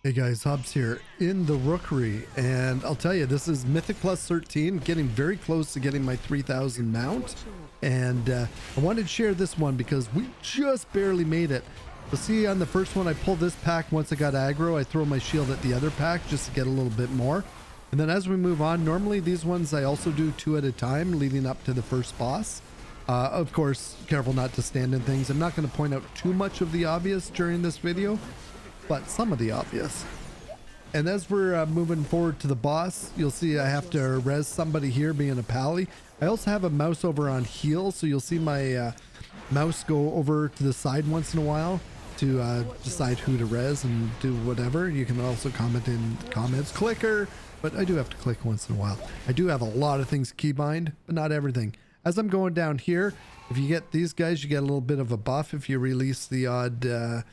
Hey guys, Hobbs here in the Rookery, and I'll tell you, this is Mythic plus 13, getting very close to getting my 3000 mount, and I wanted to share this one because we just barely made it. You'll see on the first one, I pull this pack. Once I got aggro, I throw my shield at the other pack just to get a little bit more. And then as we move on, normally these ones I also do 2 at a time leading up to the first boss. Of course, careful not to stand in things. I'm not going to point out too much of the obvious during this video, but some of the obvious. And as we're moving forward to the boss, you'll see I have to res somebody here being a pally. I also have a mouse over on heal, so you'll see my mouse go over to the side once in a while to decide who to res and do whatever. You can also comment in comments, clicker, but I do have to click once in a while. I do have a lot of things keybind, but not everything. As I'm going down here, if you get these guys, you get a little bit of a buff if you release the odd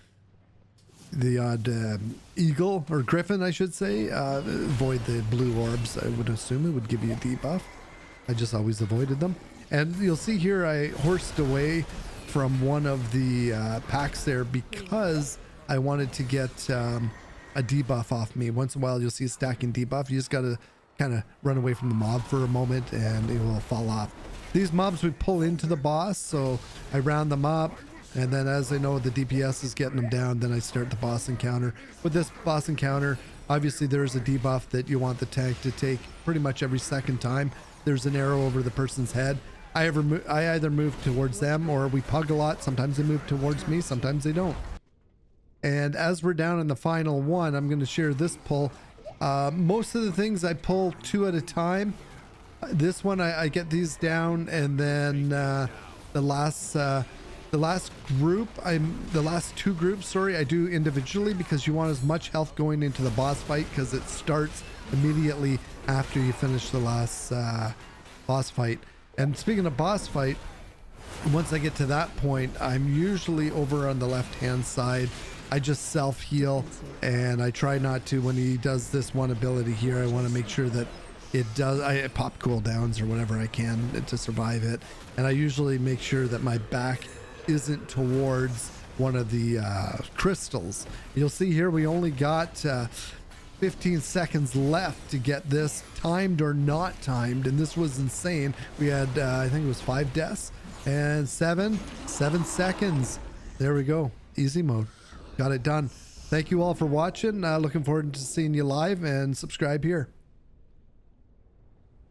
eagle or griffin, I should say. Avoid the blue orbs. I would assume it would give you a debuff. I just always avoided them. And you'll see here I horsed away from one of the packs there because I wanted to get a debuff off me. Once in a while you'll see a stacking debuff. You just gotta kind of run away from the mob for a moment and it will fall off. These mobs would pull into the boss, so I round them up. And then as I know the DPS is getting them down, then I start the boss encounter. With this boss encounter, obviously there's a debuff that you want the tank to take pretty much every second time there's an arrow over the person's head. I either move towards them or we pug a lot. Sometimes they move towards me, sometimes they don't. And as we're down in the final one, I'm going to share this pull. Most of the things I pull 2 at a time. This one I get these down, and then the last 2 groups, sorry, I do individually because you want as much health going into the boss fight because it starts immediately after you finish the last boss fight. And speaking of boss fight, once I get to that point, I'm usually over on the left hand side. I just self heal, and I try not to. When he does this one ability here, I want to make sure that I pop cooldowns or whatever I can to survive it. And I usually make sure that my back isn't towards one of the crystals. You'll see here we only got 15 seconds left to get this timed or not timed, and this was insane. We had I think it was 5 deaths and 7 seconds. There we go, easy mode, got it done. Thank you all for watching. Looking forward to seeing you live, and subscribe here.